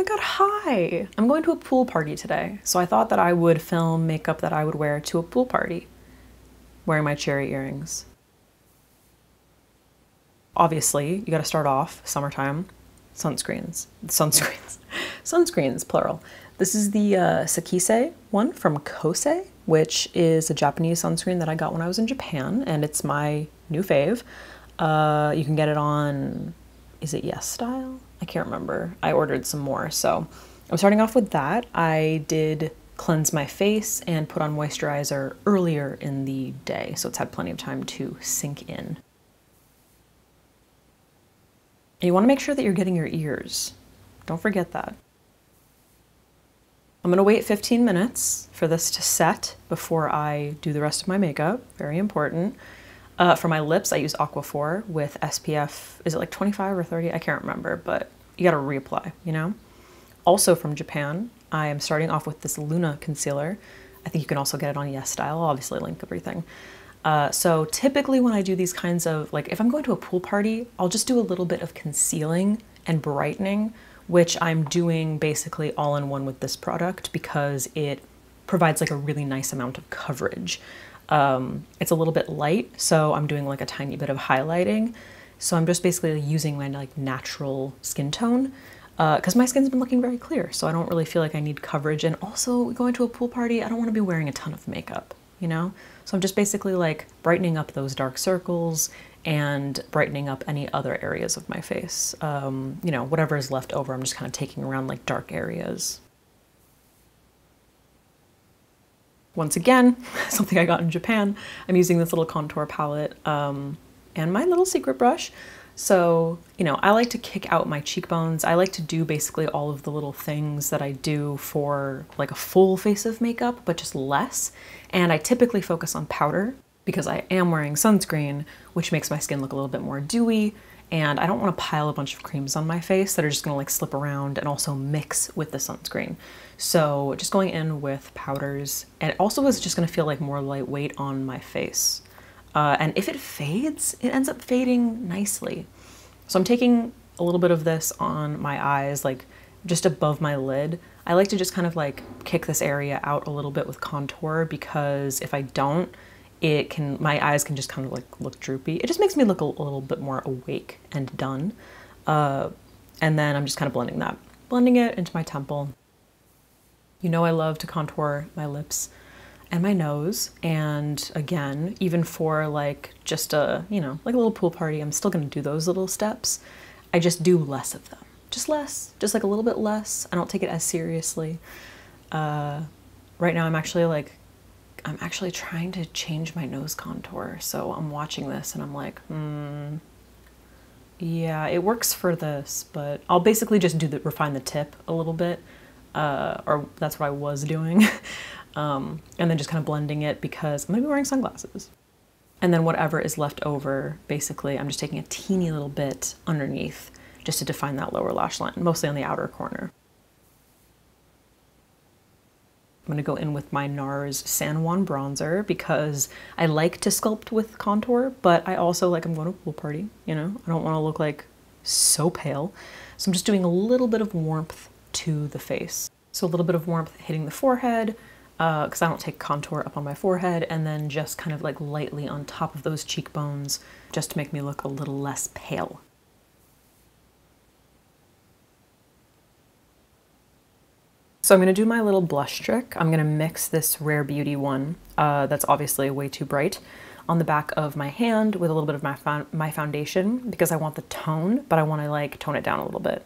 god, hi! I'm going to a pool party today, so I thought that I would film makeup that I would wear to a pool party, wearing my cherry earrings. Obviously, you gotta start off, summertime, sunscreens, plural. This is the Sakise one from Kose, which is a Japanese sunscreen that I got when I was in Japan, and it's my new fave. You can get it on, is it Yes Style? I can't remember. I ordered some more, so I'm starting off with that. I did cleanse my face and put on moisturizer earlier in the day, so it's had plenty of time to sink in. You want to make sure that you're getting your ears. Don't forget that. I'm gonna wait 15 minutes for this to set before I do the rest of my makeup. Very important. For my lips, I use Aquaphor with SPF, is it like 25 or 30? I can't remember, but you gotta reapply, you know? Also from Japan, I am starting off with this Luna concealer. I think you can also get it on Yes Style. I'll obviously link everything. So typically when I do these kinds of, like if I'm going to a pool party, I'll just do a little bit of concealing and brightening, which I'm doing basically all in one with this product because it provides like a really nice amount of coverage. It's a little bit light, so I'm doing like a tiny bit of highlighting. So I'm just basically using my like natural skin tone because my skin's been looking very clear, so I don't really feel like I need coverage. And also going to a pool party, I don't want to be wearing a ton of makeup, you know? So I'm just basically like brightening up those dark circles and brightening up any other areas of my face. You know, whatever is left over, I'm just kind of taking around like dark areas. Once again, something I got in Japan, I'm using this little contour palette and my little secret brush. So, you know, I like to kick out my cheekbones. I like to do basically all of the little things that I do for like a full face of makeup, but just less. And I typically focus on powder because I am wearing sunscreen, which makes my skin look a little bit more dewy. And I don't want to pile a bunch of creams on my face that are just gonna like slip around and also mix with the sunscreen. So just going in with powders, and it also is just gonna feel like more lightweight on my face. And if it fades, it ends up fading nicely. So I'm taking a little bit of this on my eyes, like just above my lid. I like to just kind of like kick this area out a little bit with contour because if I don't, my eyes can just kind of like look droopy. It just makes me look a little bit more awake and done. And then I'm just kind of blending it into my temple. You know I love to contour my lips and my nose. And again, even for like just a, you know, like a little pool party, I'm still gonna do those little steps. I just do less of them. Just less, just like a little bit less. I don't take it as seriously. Right now I'm actually trying to change my nose contour. So I'm watching this and I'm like, yeah, it works for this, but I'll basically just refine the tip a little bit. Or that's what I was doing. And then just kind of blending it because I'm gonna be wearing sunglasses. And then whatever is left over, basically, I'm just taking a teeny little bit underneath just to define that lower lash line, mostly on the outer corner. I'm gonna go in with my NARS San Juan bronzer because I like to sculpt with contour, but I also I'm going to a pool party, you know? I don't wanna look like so pale. So I'm just doing a little bit of warmth to the face. So a little bit of warmth hitting the forehead, because I don't take contour up on my forehead, and then just kind of like lightly on top of those cheekbones, just to make me look a little less pale. So I'm gonna do my little blush trick. I'm gonna mix this Rare Beauty one, that's obviously way too bright, on the back of my hand with a little bit of my foundation, because I want the tone, but I wanna like tone it down a little bit.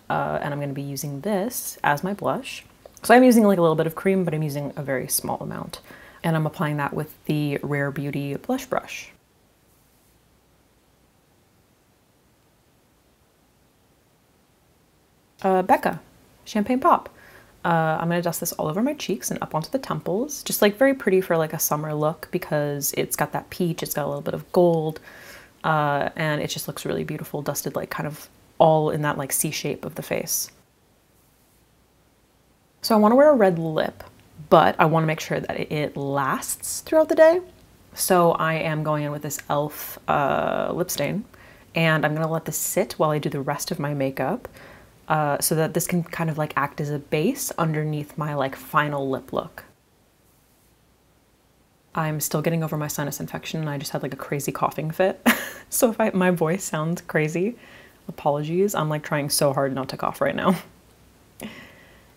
And I'm gonna be using this as my blush. So I'm using like a little bit of cream, but I'm using a very small amount. And I'm applying that with the Rare Beauty blush brush. Becca, Champagne Pop. I'm gonna dust this all over my cheeks and up onto the temples. Just like very pretty for like a summer look because it's got that peach, it's got a little bit of gold, and it just looks really beautiful, dusted like kind of all in that like C shape of the face. So I want to wear a red lip, but I want to make sure that it lasts throughout the day. So I am going in with this e.l.f. Lip stain, and I'm going to let this sit while I do the rest of my makeup. so that this can kind of like act as a base underneath my like final lip look. I'm still getting over my sinus infection and I just had like a crazy coughing fit. So if my voice sounds crazy, apologies. I'm like trying so hard not to cough right now.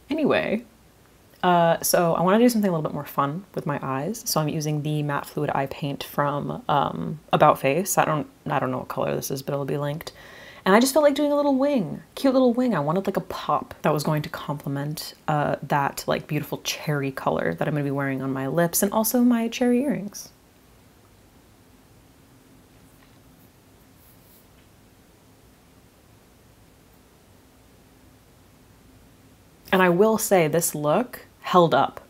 Anyway, so I want to do something a little bit more fun with my eyes. So I'm using the matte fluid eye paint from About Face. I don't know what color this is, but it'll be linked. And I just felt like doing a little wing, cute little wing. I wanted like a pop that was going to complement that like beautiful cherry color that I'm gonna be wearing on my lips and also my cherry earrings. And I will say this look held up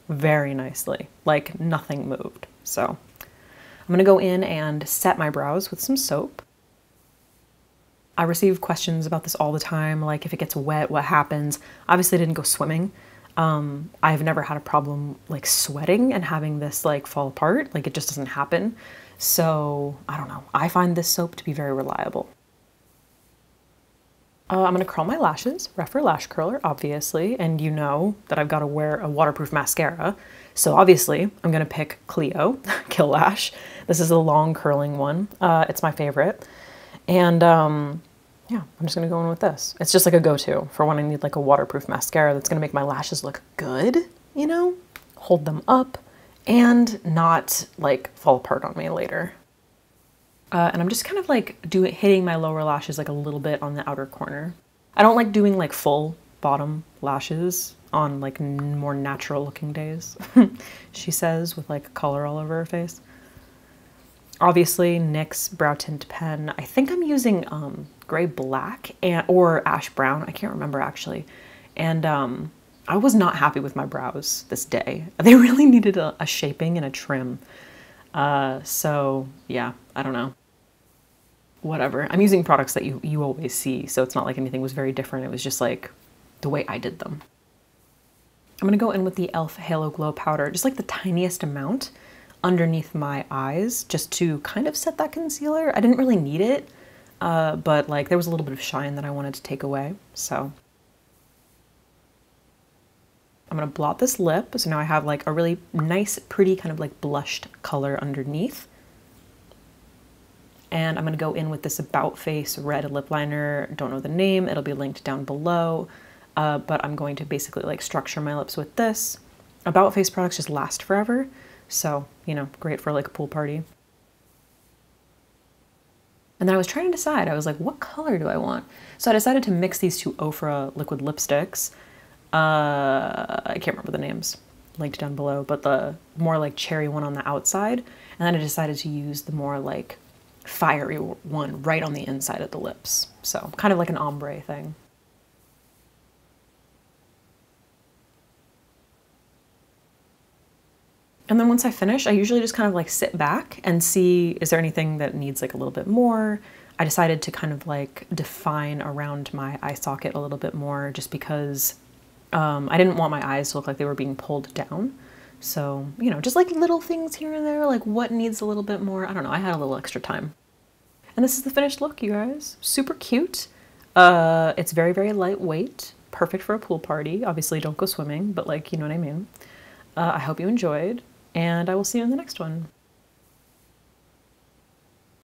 very nicely, like nothing moved. So I'm gonna go in and set my brows with some soap. I receive questions about this all the time, like if it gets wet, what happens? Obviously I didn't go swimming. I've never had a problem like sweating and having this like fall apart, like it just doesn't happen. So I don't know, I find this soap to be very reliable. I'm gonna curl my lashes, REPHR lash curler, obviously, and you know that I've gotta wear a waterproof mascara. So obviously I'm gonna pick Clio Kill Lash. This is a long curling one. It's my favorite. And yeah, I'm just gonna go in with this. It's just like a go-to for when I need like a waterproof mascara that's gonna make my lashes look good, you know, hold them up and not like fall apart on me later. And I'm just kind of like hitting my lower lashes like a little bit on the outer corner. I don't like doing like full bottom lashes on like more natural looking days, she says with like color all over her face. Obviously, NYX Brow Tint Pen. I think I'm using gray black or ash brown. I can't remember actually. And I was not happy with my brows this day. They really needed a shaping and a trim. So yeah, I don't know. Whatever. I'm using products that you always see, so it's not like anything was very different. It was just like the way I did them. I'm gonna go in with the e.l.f. Halo Glow Powder, just like the tiniest amount underneath my eyes, just to kind of set that concealer. I didn't really need it, but like there was a little bit of shine that I wanted to take away, so. I'm gonna blot this lip, so now I have like a really nice, pretty kind of like blushed color underneath. And I'm gonna go in with this About Face red lip liner. Don't know the name, it'll be linked down below. But I'm going to basically like structure my lips with this. About Face products just last forever. So, you know, great for like a pool party. And then I was trying to decide, I was like, what color do I want? So I decided to mix these two Ofra liquid lipsticks. I can't remember the names, linked down below, but the more like cherry one on the outside. And then I decided to use the more like fiery one right on the inside of the lips. So kind of like an ombre thing. And then once I finish, I usually just kind of like sit back and see, is there anything that needs like a little bit more? I decided to kind of like define around my eye socket a little bit more just because I didn't want my eyes to look like they were being pulled down. So, you know, just like little things here and there, like what needs a little bit more. I don't know, I had a little extra time. And this is the finished look, you guys. Super cute. It's very, very lightweight. Perfect for a pool party. Obviously don't go swimming, but like, you know what I mean. I hope you enjoyed, and I will see you in the next one.